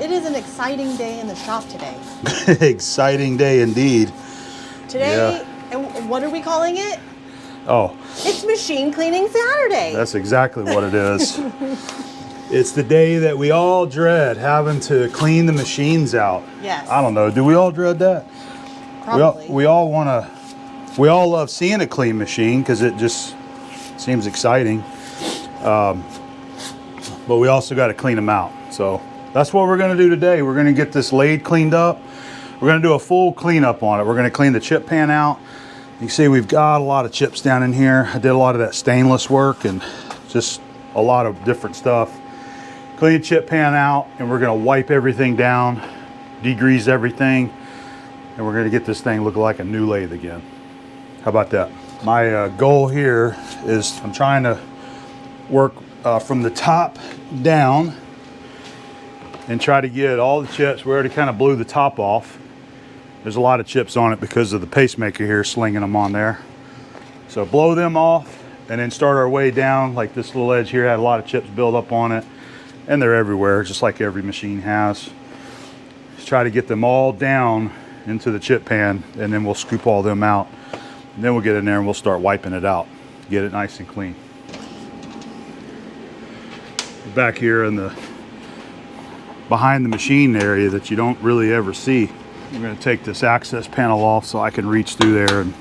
it is an exciting day in the shop today. Exciting day indeed. Today, and what are we calling it? Oh, It's Machine Cleaning Saturday. that's exactly what it is. It's the day that we all dread, having to clean the machines out. Yes. I don't know. Do we all dread that? Probably. We all love seeing a clean machine because it just seems exciting. But we also got to clean them out. So that's what we're going to do today. We're going to get this lathe cleaned up. We're going to do a full cleanup on it. We're going to clean the chip pan out. You can see we've got a lot of chips down in here. I did a lot of that stainless work and just a lot of different stuff. Clean the chip pan out, and we're going to wipe everything down, degrease everything, and we're going to get this thing look like a new lathe again. How about that? My goal here is I'm trying to work from the top down and try to get all the chips. We already kind of blew the top off. There's a lot of chips on it because of the pacemaker here slinging them on there. So blow them off and then start our way down. Like this little edge here had a lot of chips built up on it, and they're everywhere, just like every machine has. Just try to get them all down into the chip pan, and then we'll scoop all them out. And then we'll get in there and we'll start wiping it out, get it nice and clean. Back here in the behind the machine area that you don't really ever see, I'm going to take this access panel off so I can reach through there and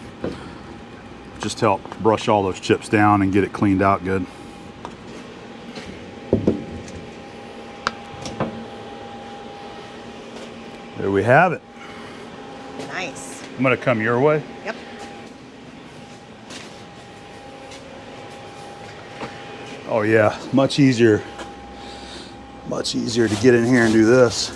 just help brush all those chips down and get it cleaned out good. There we have it. Nice. I'm going to come your way. Yep. Oh yeah, much easier to get in here and do this.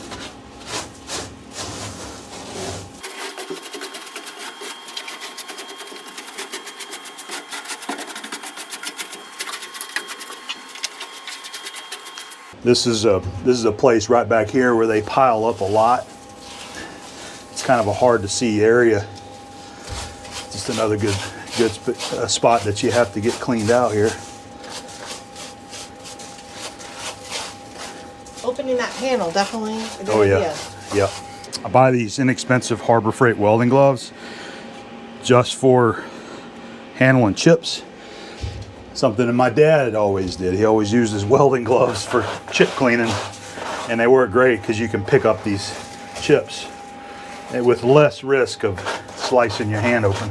This is a place right back here where they pile up a lot. It's kind of a hard to see area. Just another good spot that you have to get cleaned out here. Opening that panel, definitely a good idea. Yeah. I buy these inexpensive Harbor Freight welding gloves just for handling chips. Something that my dad always did. He always used his welding gloves for chip cleaning, and they work great because you can pick up these chips with less risk of slicing your hand open.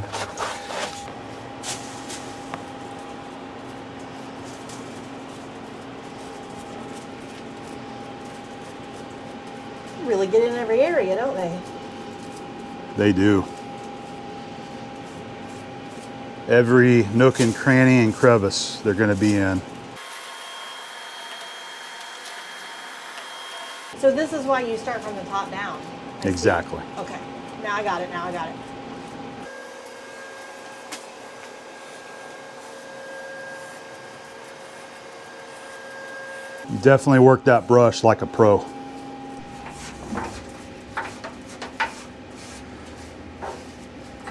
Really get in every area, don't they? They do. Every nook and cranny and crevice they're going to be in. So this is why you start from the top down. Exactly. Okay. Now I got it. You definitely work that brush like a pro.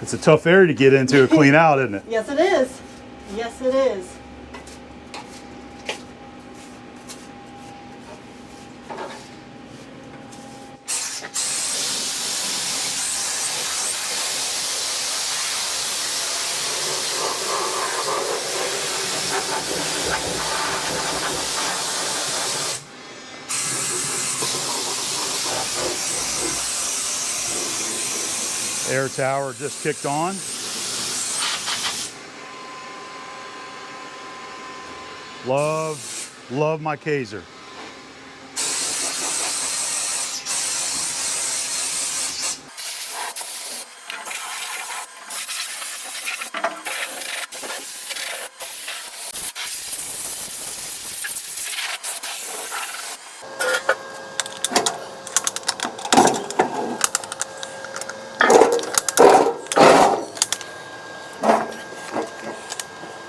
It's a tough area to get into and clean out, isn't it? Yes, it is. Yes, it is. Air tower just kicked on. Love my Kaiser.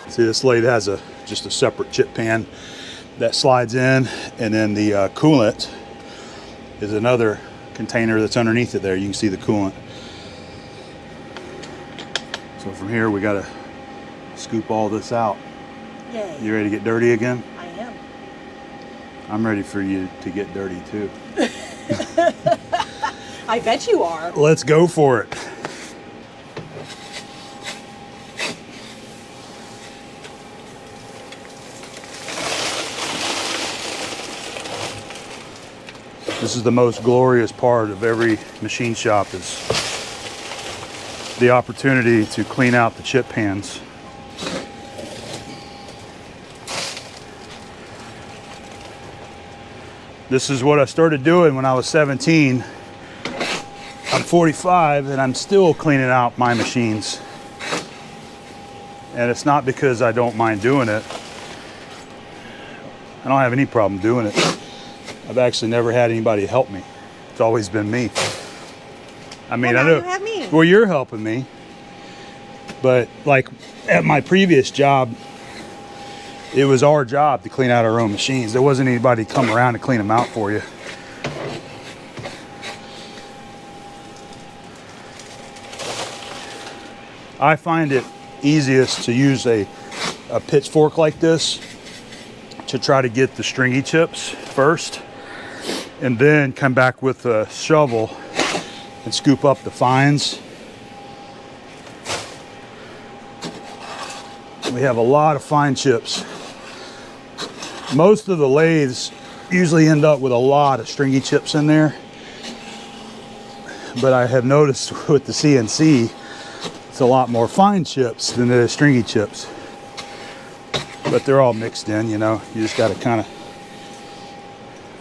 See, this lathe has just a separate chip pan that slides in, and then the coolant is another container that's underneath it there. You can see the coolant. So from here we got to scoop all this out. Yay. You ready to get dirty again? I am. I'm ready for you to get dirty too. I bet you are. Let's go for it. This is the most glorious part of every machine shop, is the opportunity to clean out the chip pans. This is what I started doing when I was 17. I'm 45 and I'm still cleaning out my machines. And it's not because I don't mind doing it. I don't have any problem doing it. I've actually never had anybody help me. It's always been me. I mean, Well, I now know. you have me. Well, you're helping me. But like at my previous job, it was our job to clean out our own machines. There wasn't anybody to come around and clean them out for you. I find it easiest to use a pitchfork like this to try to get the stringy chips first, and then come back with a shovel and scoop up the fines. We have a lot of fine chips. Most of the lathes usually end up with a lot of stringy chips in there, but I have noticed with the CNC, it's a lot more fine chips than the stringy chips. But they're all mixed in, you know. You just got to kind of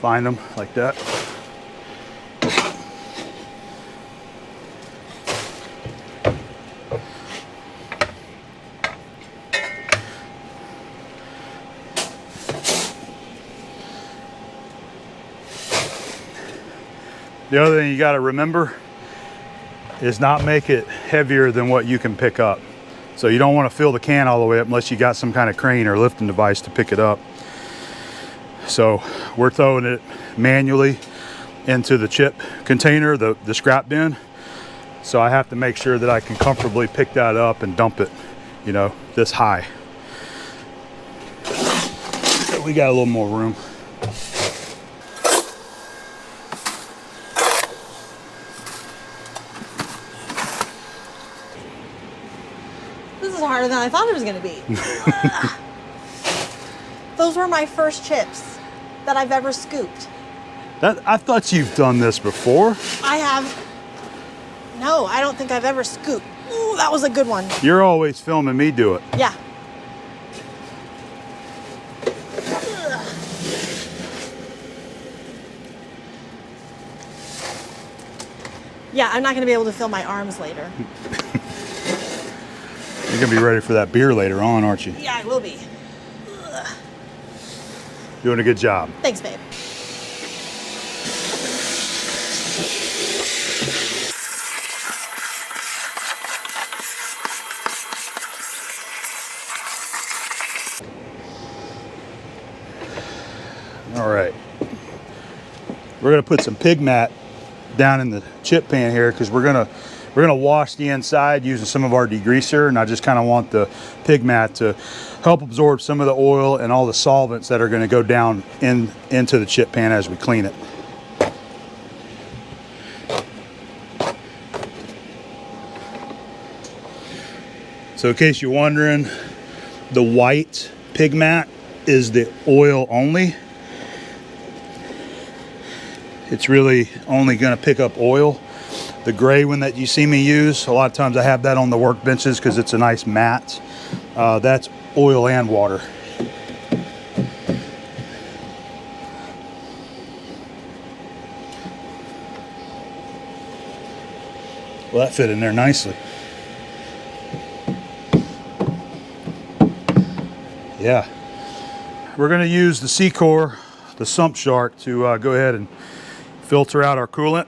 find them like that. The other thing you got to remember is not make it heavier than what you can pick up. So you don't want to fill the can all the way up unless you got some kind of crane or lifting device to pick it up. So we're throwing it manually into the chip container, the scrap bin. So I have to make sure that I can comfortably pick that up and dump it, you know, this high. So we got a little more room. This is harder than I thought it was going to be. Those were my first chips that I've ever scooped. I thought you've done this before. I have. No, I don't think I've ever scooped. Ooh, that was a good one. You're always filming me do it. Yeah. Yeah, I'm not going to be able to feel my arms later. You're gonna be ready for that beer later on, aren't you? Yeah, I will be. Doing a good job. Thanks, babe. All right. We're gonna put some pig mat down in the chip pan here because we're gonna wash the inside using some of our degreaser, and I just kind of want the pig mat to help absorb some of the oil and all the solvents that are going to go down into the chip pan as we clean it. So in case you're wondering, the white pig mat is the oil only. It's really only going to pick up oil. The gray one that you see me use, a lot of times I have that on the workbenches because it's a nice mat. That's oil and water. Well, that fit in there nicely. Yeah. We're going to use the C-Core, the sump shark, to go ahead and filter out our coolant.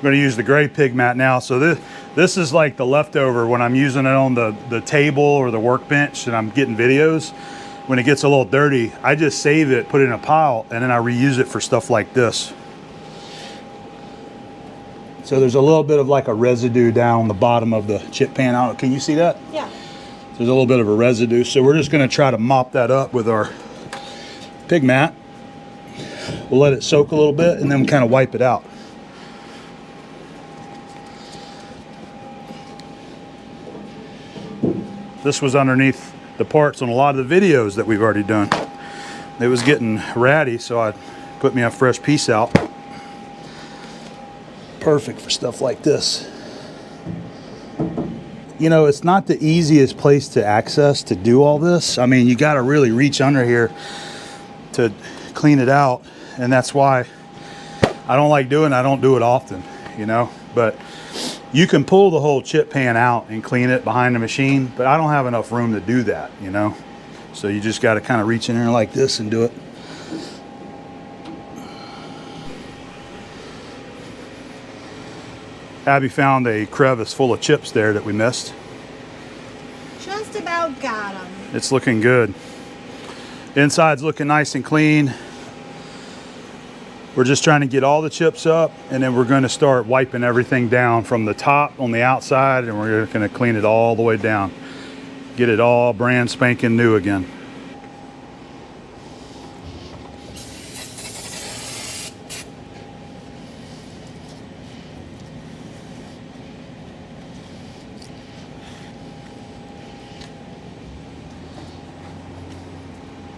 I'm going to use the gray pig mat now. So this is like the leftover when I'm using it on the table or the workbench and I'm getting videos. When it gets a little dirty, I just save it, put it in a pile, and then I reuse it for stuff like this. So there's a little bit of like a residue down on the bottom of the chip pan. I don't, can you see that? Yeah. There's a little bit of a residue. So we're just going to try to mop that up with our pig mat. We'll let it soak a little bit and then kind of wipe it out. This was underneath the parts on a lot of the videos that we've already done. It was getting ratty, so I put me a fresh piece out. Perfect for stuff like this. You know, it's not the easiest place to access to do all this. I mean, you got to really reach under here to clean it out, and that's why I don't like doing it. I don't do it often, you know, but you can pull the whole chip pan out and clean it behind the machine, but I don't have enough room to do that, you know. So you just got to kind of reach in there like this and do it. Abby found a crevice full of chips there that we missed. Just about got them. It's looking good. Inside's looking nice and clean. We're just trying to get all the chips up, and then we're going to start wiping everything down from the top on the outside, and we're going to clean it all the way down. Get it all brand spanking new again.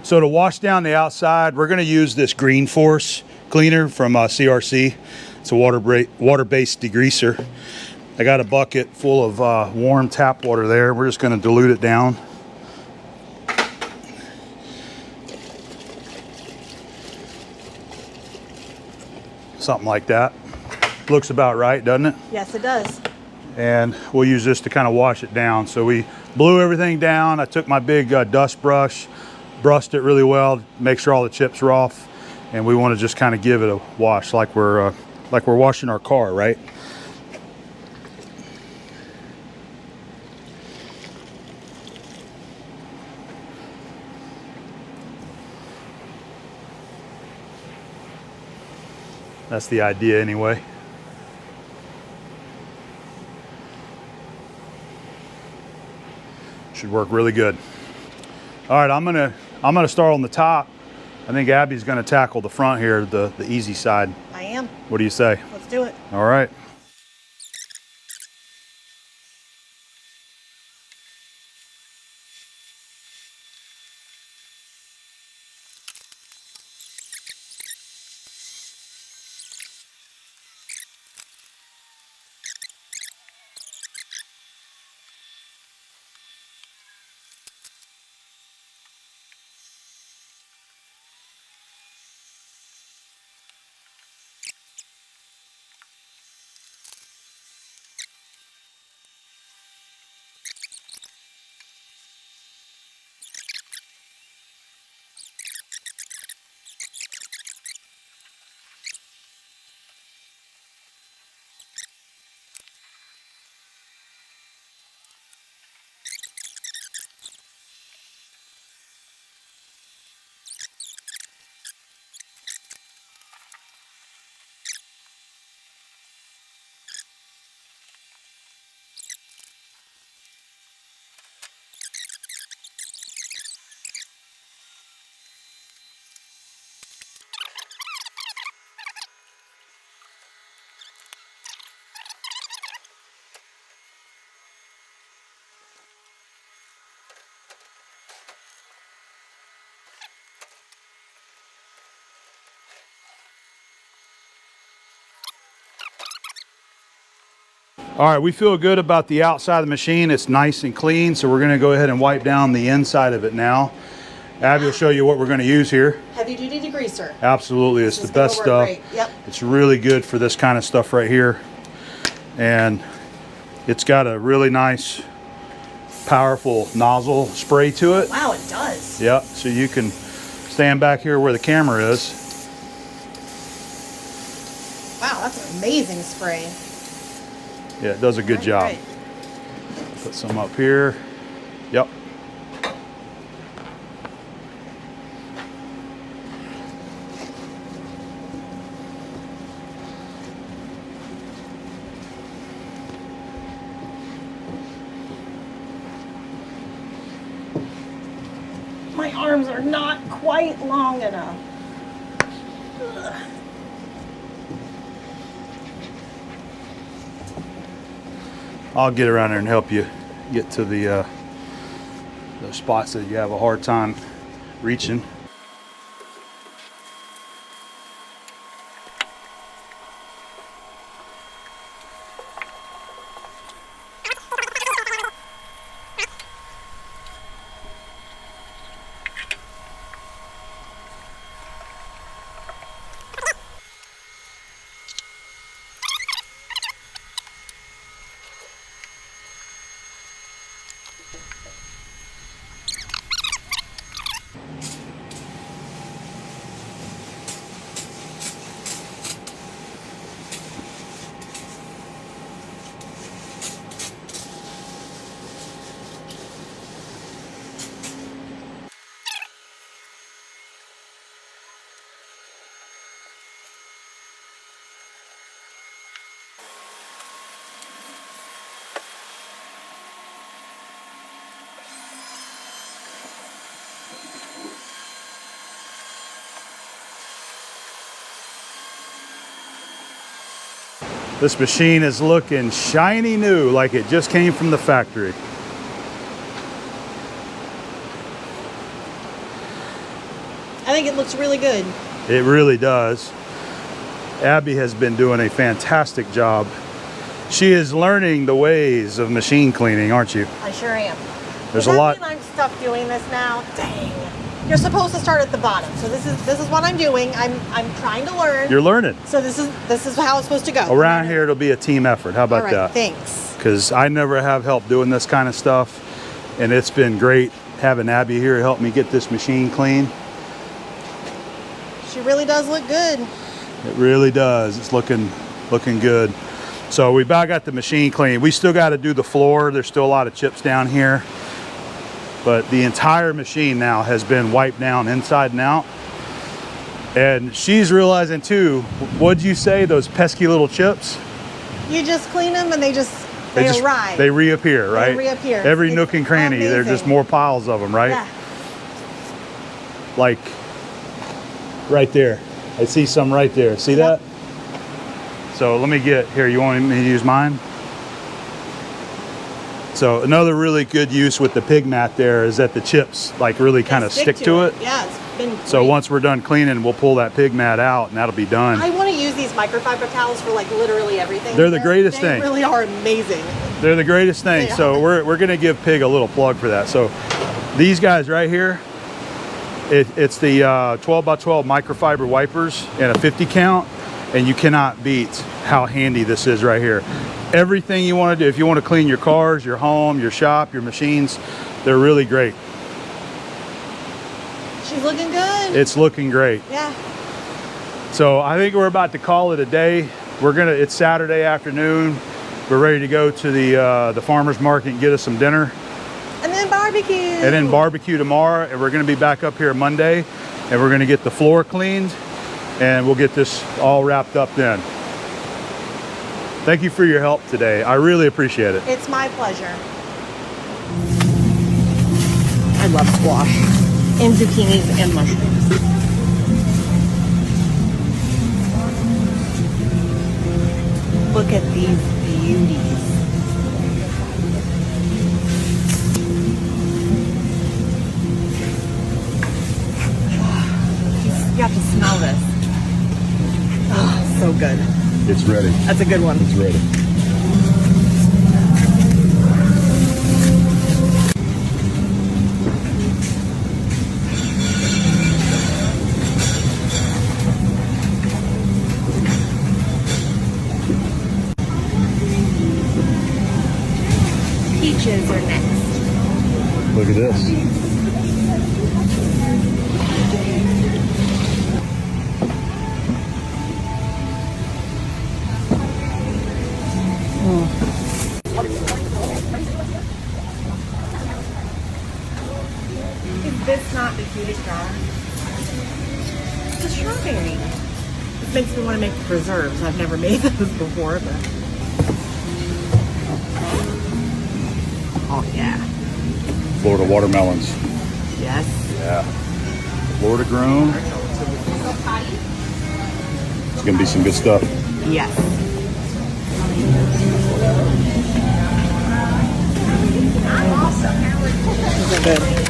So to wash down the outside, we're going to use this Green Force cleaner from CRC. It's a water-based degreaser. I got a bucket full of warm tap water there. We're just going to dilute it down. Something like that. Looks about right, doesn't it? Yes, it does. And we'll use this to kind of wash it down. So we blew everything down. I took my big dust brush, brushed it really well, make sure all the chips are off, and we want to just kind of give it a wash like we're washing our car, right? That's the idea anyway. Should work really good. All right, I'm gonna start on the top. I think Abby's gonna tackle the front here, the easy side. I am. What do you say? Let's do it. All right. All right, we feel good about the outside of the machine. It's nice and clean, so we're gonna go ahead and wipe down the inside of it now. Abby will show you what we're gonna use here. Heavy duty degreaser. Absolutely, it's the best stuff. Great. Yep. It's really good for this kind of stuff right here. And it's got a really nice, powerful nozzle spray to it. Wow, it does. Yep, so you can stand back here where the camera is. Wow, that's amazing spray. Yeah, it does a good job. Right. Put some up here. Yep. My arms are not quite long enough. Ugh. I'll get around there and help you get to the spots that you have a hard time reaching. This machine is looking shiny new, like it just came from the factory. I think it looks really good. It really does. Abby has been doing a fantastic job. She is learning the ways of machine cleaning, aren't you? I sure am. There's Does a that lot. mean I'm stuck doing this now? Dang. You're supposed to start at the bottom. So this is what I'm doing. I'm trying to learn. You're learning. So this is how it's supposed to go. Around here, it'll be a team effort. How about All right, that? thanks. Because I never have help doing this kind of stuff, and it's been great having Abby here help me get this machine clean. She really does look good. It really does. It's looking good. So we about got the machine clean. We still got to do the floor. There's still a lot of chips down here, but the entire machine now has been wiped down inside and out. And she's realizing too, what'd you say, those pesky little chips? You just clean them and they arrive. They reappear, right? They reappear. Every It's nook and cranny, there's just amazing. more piles of them, right? Yeah. Like right there. I see some right there. See Yep. that? So let me get here. You want me to use mine? So another really good use with the pig mat there is that the chips like really kind of stick to it. Yeah, it's been So great. once we're done cleaning, we'll pull that pig mat out and that'll be done. I want to use these microfiber towels for like literally everything. They're the greatest thing. They really are amazing. They're the greatest thing. They So are. we're gonna give Pig a little plug for that. So these guys right here, it's the 12 by 12 microfiber wipers and a 50 count, and you cannot beat how handy this is right here. Everything you want to do, if you want to clean your cars, your home, your shop, your machines, they're really great. She's looking good. It's looking great. Yeah. So I think we're about to call it a day. It's Saturday afternoon. We're ready to go to the farmer's market and get us some dinner. And then barbecue. And then barbecue tomorrow, and we're going to be back up here Monday, and we're going to get the floor cleaned, and we'll get this all wrapped up then. Thank you for your help today. I really appreciate it. It's my pleasure. I love squash and zucchinis and mushrooms. Look at these beauties. You have to smell this. Oh, so good. It's ready. That's a good one. It's ready. Peaches are next. Look at this. a strawberry. This makes me want to make preserves. I've never made those before, but. Oh, yeah. Florida watermelons. Yes. Yeah. Florida grown. It's going to be some good stuff. Yes. These are good.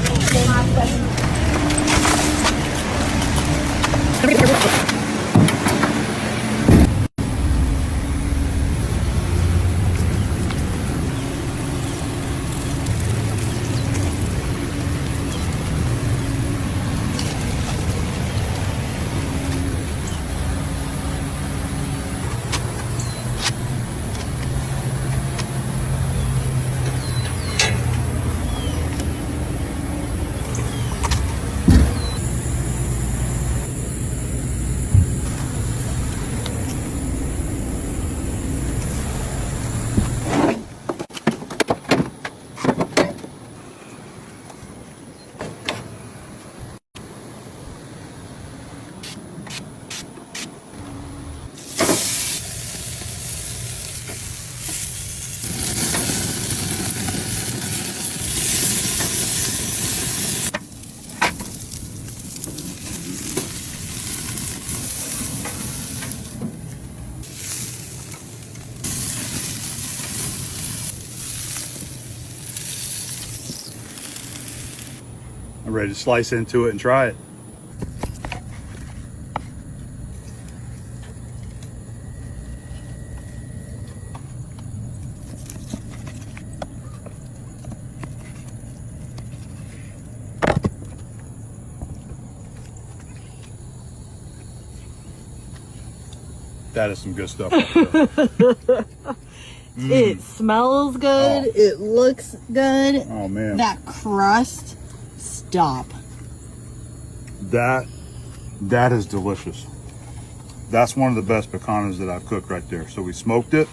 I'm ready to slice into it and try it. That is some good stuff right there. It smells good. Oh. It looks good. Oh man. That crust, stop. That is delicious. That's one of the best pecanas that I've cooked right there. So we smoked it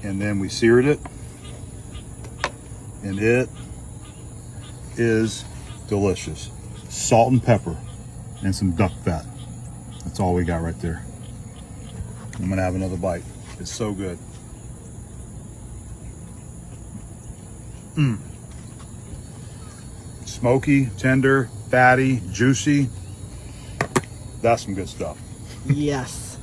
and then we seared it, and it is delicious. Salt and pepper and some duck fat. That's all we got right there. I'm gonna have another bite. It's so good. Smoky, tender, fatty, juicy. That's some good stuff. Yes.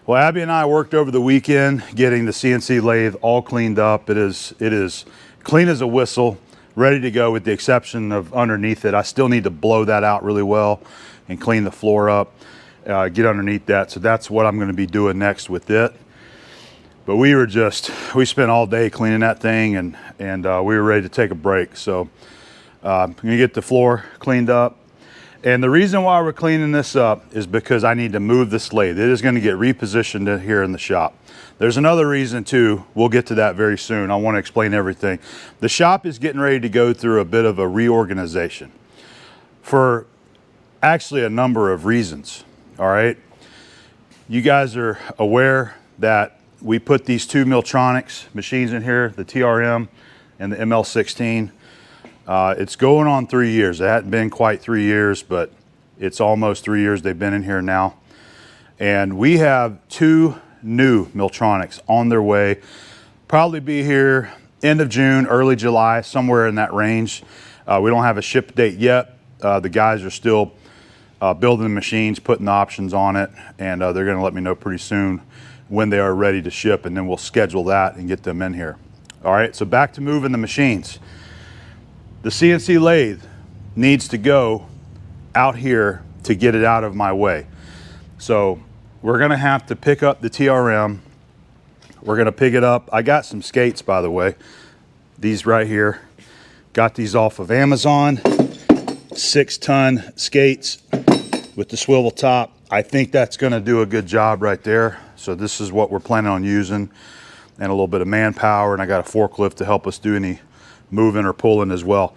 Well, Abby and I worked over the weekend getting the CNC lathe all cleaned up. It is clean as a whistle, ready to go with the exception of underneath it. I still need to blow that out really well and clean the floor up, get underneath that. So that's what I'm going to be doing next with it. But we spent all day cleaning that thing, and we were ready to take a break. So I'm gonna get the floor cleaned up. And the reason why we're cleaning this up is because I need to move this lathe. It is gonna get repositioned here in the shop. There's another reason too. We'll get to that very soon. I wanna explain everything. The shop is getting ready to go through a bit of a reorganization for actually a number of reasons, all right? You guys are aware that we put these two Miltronics machines in here, the TRM and the ML16. It's going on 3 years. It hadn't been quite 3 years, but it's almost 3 years they've been in here now. And we have two new Miltronics on their way. Probably be here end of June, early July, somewhere in that range. We don't have a ship date yet. The guys are still building the machines, putting the options on it, and they're gonna let me know pretty soon when they are ready to ship, and then we'll schedule that and get them in here. All right, so back to moving the machines. The CNC lathe needs to go out here to get it out of my way. So we're gonna have to pick up the TRM. We're gonna pick it up. I got some skates, by the way. These right here. Got these off of Amazon. 6-ton skates with the swivel top. I think that's gonna do a good job right there. So this is what we're planning on using, and a little bit of manpower, and I got a forklift to help us do any moving or pulling as well.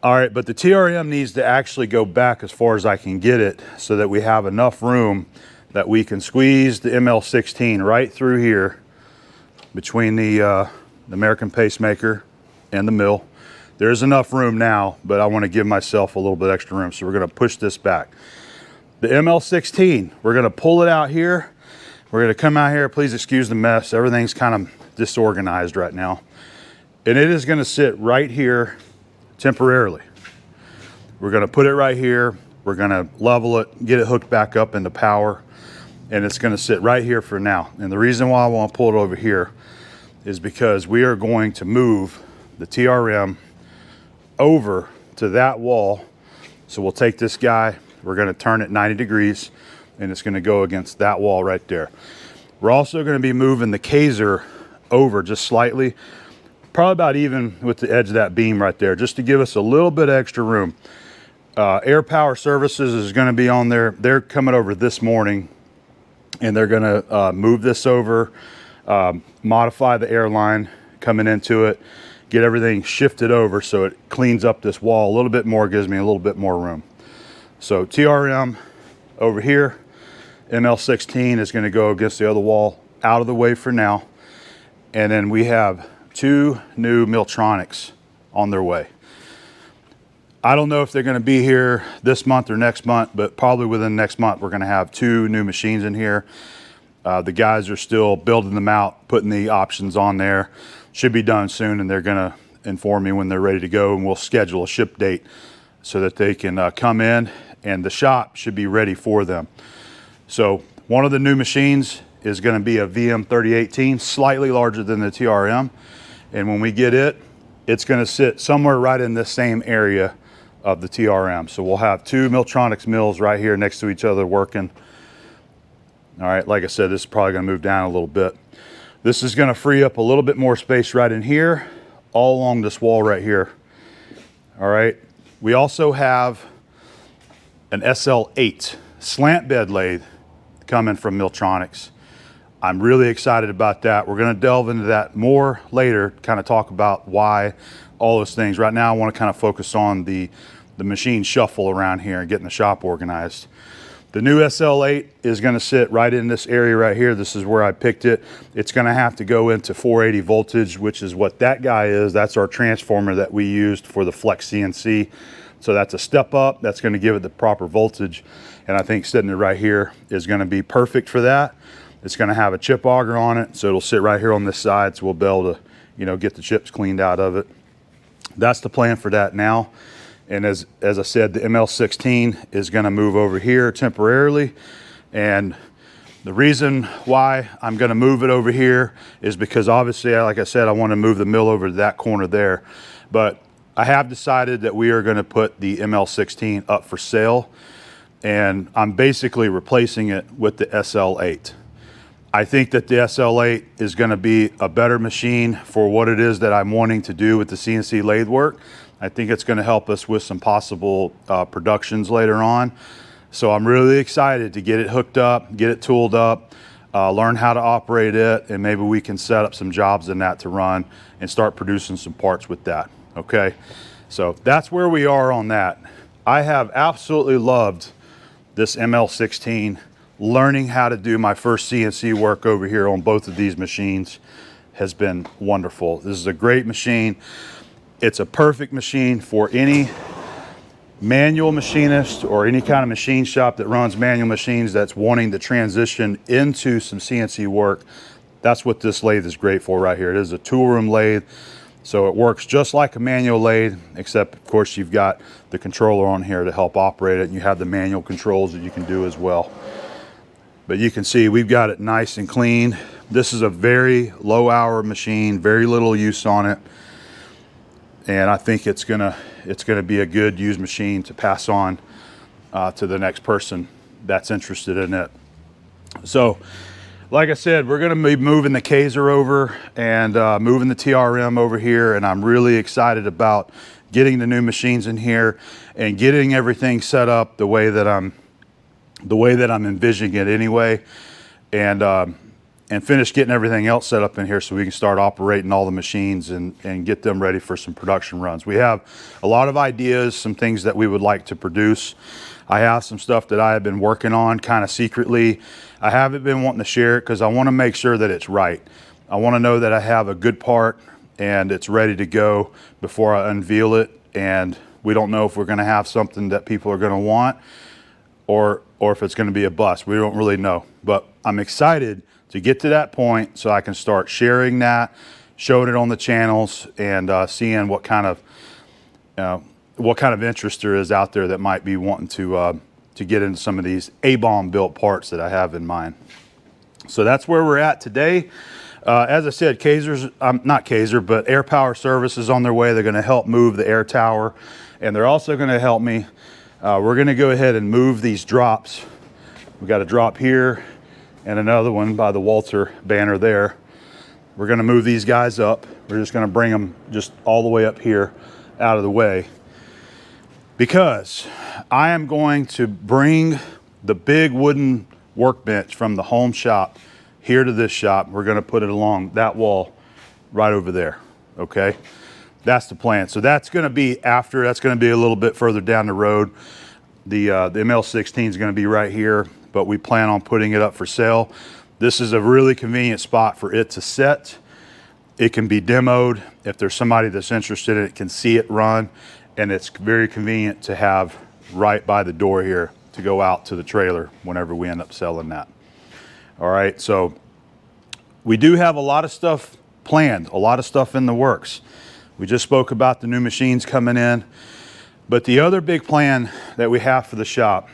All right, but the TRM needs to actually go back as far as I can get it so that we have enough room that we can squeeze the ML16 right through here between the the American pacemaker, and the mill. There's enough room now, but I want to give myself a little bit extra room, so we're going to push this back. The ML16, we're going to pull it out here. We're going to come out here. Please excuse the mess. Everything's kind of disorganized right now. And it is going to sit right here temporarily. We're going to put it right here. We're going to level it, get it hooked back up into power, and it's going to sit right here for now. And the reason why I want to pull it over here is because we are going to move the TRM over to that wall. So we'll take this guy, we're going to turn it 90 degrees, and it's going to go against that wall right there. We're also going to be moving the Kaiser over just slightly, probably about even with the edge of that beam right there, just to give us a little bit extra room. Air Power Services is going to be on there. They're coming over this morning, and they're going to move this over, modify the airline coming into it, get everything shifted over so it cleans up this wall a little bit more, gives me a little bit more room. So TRM over here, ML16 is going to go against the other wall, out of the way for now. And then we have 2 new Miltronics on their way. I don't know if they're going to be here this month or next month, but probably within next month we're going to have 2 new machines in here. The guys are still building them out, putting the options on there. Should be done soon, and they're going to inform me when they're ready to go, and we'll schedule a ship date so that they can come in, and the shop should be ready for them. So one of the new machines is going to be a VM3018, slightly larger than the TRM. And when we get it, it's going to sit somewhere right in this same area of the TRM. So we'll have 2 Miltronics mills right here next to each other working. All right, like I said, this is probably going to move down a little bit. This is going to free up a little bit more space right in here, all along this wall right here. All right, we also have an SL8 slant bed lathe coming from Miltronics. I'm really excited about that. We're going to delve into that more later, kind of talk about why, all those things. Right now I want to kind of focus on the machine shuffle around here and getting the shop organized. The new SL8 is going to sit right in this area right here. This is where I picked it. It's going to have to go into 480 voltage, which is what that guy is. That's our transformer that we used for the Flex CNC. So that's a step up. That's going to give it the proper voltage. And I think sitting it right here is going to be perfect for that. It's going to have a chip auger on it, so it'll sit right here on this side, so we'll be able to, you know, get the chips cleaned out of it. That's the plan for that now. And as I said, the ML16 is going to move over here temporarily. And the reason why I'm going to move it over here is because obviously, like I said, I want to move the mill over to that corner there. But I have decided that we are going to put the ML16 up for sale, and I'm basically replacing it with the SL8. I think that the SL8 is going to be a better machine for what it is that I'm wanting to do with the CNC lathe work. I think it's going to help us with some possible productions later on. So I'm really excited to get it hooked up, get it tooled up, learn how to operate it, and maybe we can set up some jobs in that to run and start producing some parts with that. Okay, so that's where we are on that. I have absolutely loved this ML16. Learning how to do my first CNC work over here on both of these machines has been wonderful. This is a great machine. It's a perfect machine for any manual machinist or any kind of machine shop that runs manual machines that's wanting to transition into some CNC work. That's what this lathe is great for right here. It is a tool room lathe, so it works just like a manual lathe, except of course you've got the controller on here to help operate it, and you have the manual controls that you can do as well. But you can see we've got it nice and clean. This is a very low hour machine, very little use on it. And I think it's gonna be a good used machine to pass on to the next person that's interested in it. So, like I said, we're gonna be moving the Kaiser over and moving the TRM over here, and I'm really excited about getting the new machines in here and getting everything set up the way that I'm envisioning it anyway, and finish getting everything else set up in here so we can start operating all the machines and get them ready for some production runs. We have a lot of ideas, some things that we would like to produce. I have some stuff that I have been working on kind of secretly. I haven't been wanting to share it because I want to make sure that it's right. I want to know that I have a good part and it's ready to go before I unveil it. And we don't know if we're going to have something that people are going to want or if it's going to be a bust. We don't really know, but I'm excited to get to that point so I can start sharing that, showing it on the channels, and seeing what kind of interest there is out there that might be wanting to get into some of these A-bomb built parts that I have in mind. So that's where we're at today. As I said, not Kaiser, but Air Power Service is on their way. They're going to help move the air tower, and they're also going to help me. We're going to go ahead and move these drops. We got a drop here and another one by the Walter banner there. We're going to move these guys up. We're just going to bring them just all the way up here out of the way, because I am going to bring the big wooden workbench from the home shop here to this shop. We're going to put it along that wall right over there. Okay, that's the plan. So that's going to be after. That's going to be a little bit further down the road. The ML16 is going to be right here, but we plan on putting it up for sale. This is a really convenient spot for it to set. It can be demoed. If there's somebody that's interested in it, can see it run, and it's very convenient to have right by the door here to go out to the trailer whenever we end up selling that. All right, so we do have a lot of stuff planned, a lot of stuff in the works. We just spoke about the new machines coming in, but the other big plan that we have for the shop,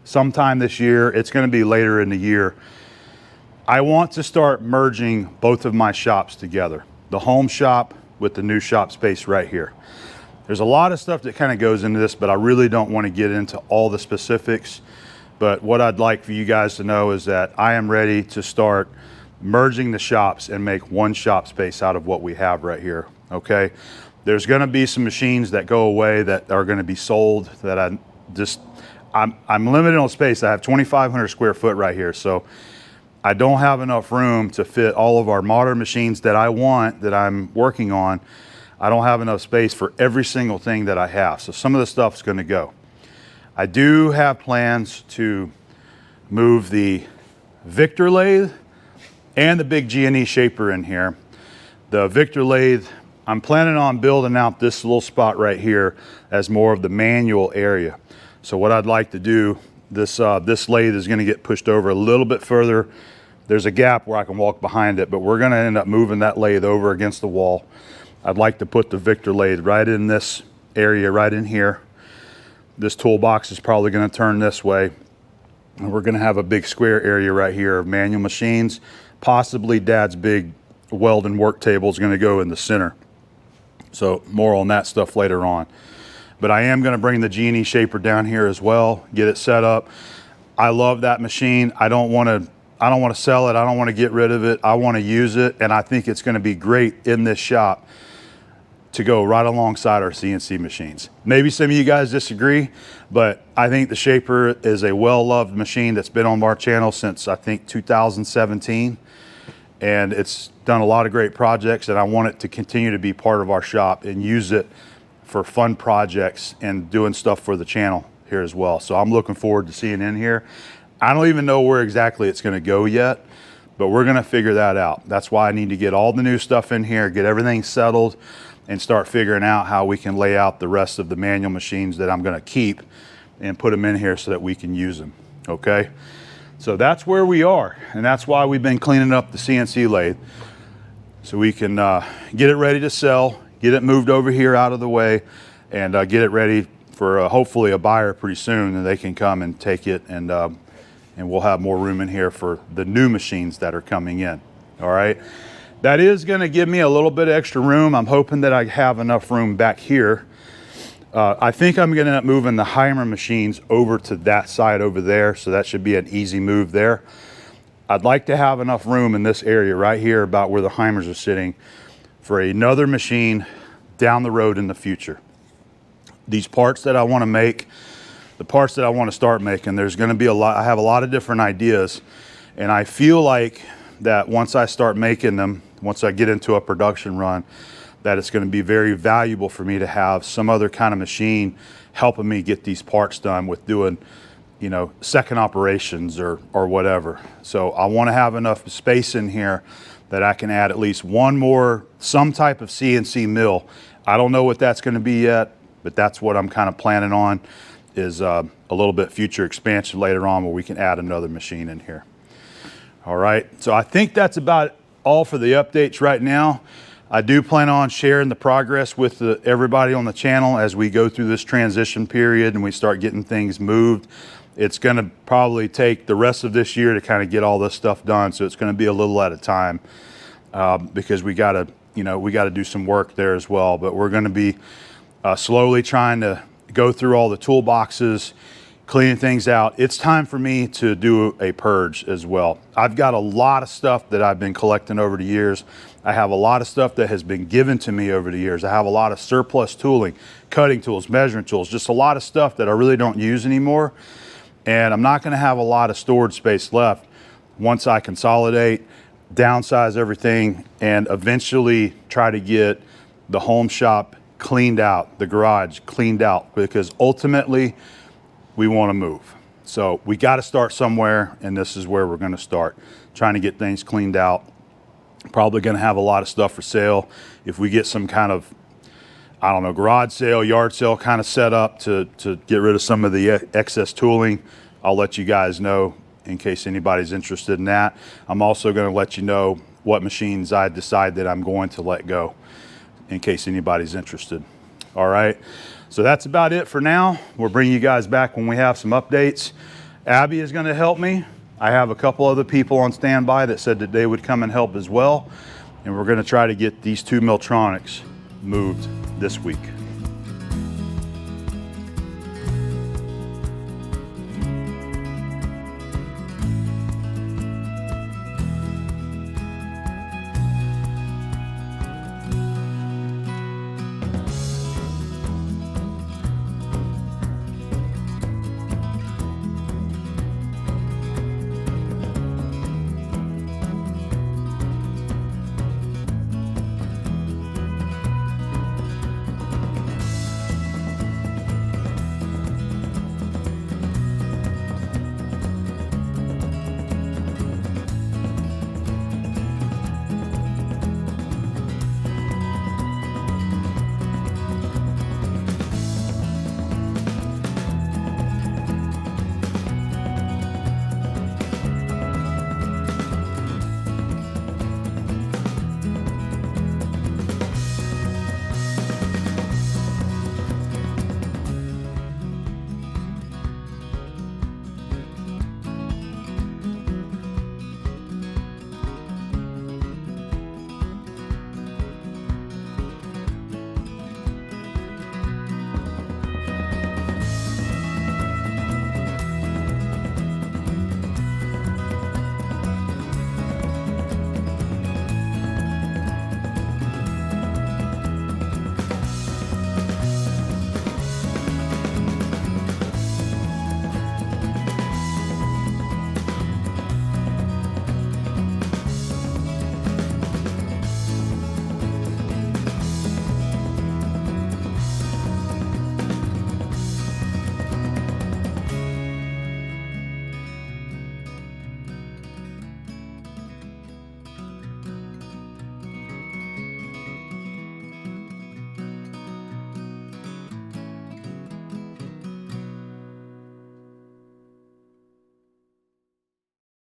sometime this year, it's going to be later in the year, I want to start merging both of my shops together, the home shop with the new shop space right here. There's a lot of stuff that kind of goes into this, but I really don't want to get into all the specifics. But what I'd like for you guys to know is that I am ready to start merging the shops and make one shop space out of what we have right here. Okay, there's going to be some machines that go away that are going to be sold that I'm limited on space. I have 2,500 square foot right here, so I don't have enough room to fit all of our modern machines that I want, that I'm working on. I don't have enough space for every single thing that I have, so some of the stuff's going to go. I do have plans to move the Victor lathe and the big G&E shaper in here. The Victor lathe, I'm planning on building out this little spot right here as more of the manual area. So what I'd like to do, this lathe is going to get pushed over a little bit further. There's a gap where I can walk behind it, but we're going to end up moving that lathe over against the wall. I'd like to put the Victor lathe right in this area, right in here. This toolbox is probably going to turn this way, and we're going to have a big square area right here of manual machines. Possibly Dad's big weld and work table is going to go in the center. So more on that stuff later on. But I am going to bring the G&E shaper down here as well, get it set up. I love that machine. I don't want to sell it. I don't want to get rid of it. I want to use it, and I think it's going to be great in this shop to go right alongside our CNC machines. Maybe some of you guys disagree, but I think the shaper is a well-loved machine that's been on our channel since I think 2017, and it's done a lot of great projects, and I want it to continue to be part of our shop and use it for fun projects and doing stuff for the channel here as well. So I'm looking forward to seeing it in here. I don't even know where exactly it's going to go yet, but we're going to figure that out. That's why I need to get all the new stuff in here, get everything settled, and start figuring out how we can lay out the rest of the manual machines that I'm going to keep and put them in here so that we can use them. Okay, so that's where we are, and that's why we've been cleaning up the CNC lathe so we can get it ready to sell, get it moved over here out of the way, and get it ready for hopefully a buyer pretty soon, and they can come and take it, and we'll have more room in here for the new machines that are coming in. All right. That is going to give me a little bit of extra room. I'm hoping that I have enough room back here. I think I'm going to end up moving the Heimer machines over to that side over there, so that should be an easy move there. I'd like to have enough room in this area right here about where the Heimers are sitting for another machine down the road in the future. These parts that I want to make, the parts that I want to start making, there's going to be a lot. I have a lot of different ideas, and I feel like that once I start making them, once I get into a production run, that it's going to be very valuable for me to have some other kind of machine helping me get these parts done with doing, you know, second operations or whatever. So I want to have enough space in here that I can add at least one more, some type of CNC mill. I don't know what that's going to be yet, but that's what I'm kind of planning on, is a little bit future expansion later on where we can add another machine in here. All right, so I think that's about all for the updates right now. I do plan on sharing the progress with everybody on the channel as we go through this transition period and we start getting things moved. It's going to probably take the rest of this year to kind of get all this stuff done, so it's going to be a little at a time because we got to, you know, we got to do some work there as well. But we're going to be slowly trying to go through all the toolboxes, cleaning things out. It's time for me to do a purge as well. I've got a lot of stuff that I've been collecting over the years. I have a lot of stuff that has been given to me over the years. I have a lot of surplus tooling, cutting tools, measuring tools, just a lot of stuff that I really don't use anymore. And I'm not going to have a lot of storage space left once I consolidate, downsize everything, and eventually try to get the home shop cleaned out, the garage cleaned out, because ultimately we want to move. So we got to start somewhere, and this is where we're going to start, trying to get things cleaned out. Probably going to have a lot of stuff for sale. If we get some kind of, I don't know, garage sale, yard sale kind of set up to get rid of some of the excess tooling, I'll let you guys know in case anybody's interested in that. I'm also going to let you know what machines I decide that I'm going to let go in case anybody's interested. All right, so that's about it for now. We'll bring you guys back when we have some updates. Abby is going to help me. I have a couple other people on standby that said that they would come and help as well. And we're going to try to get these two Miltronics moved this week.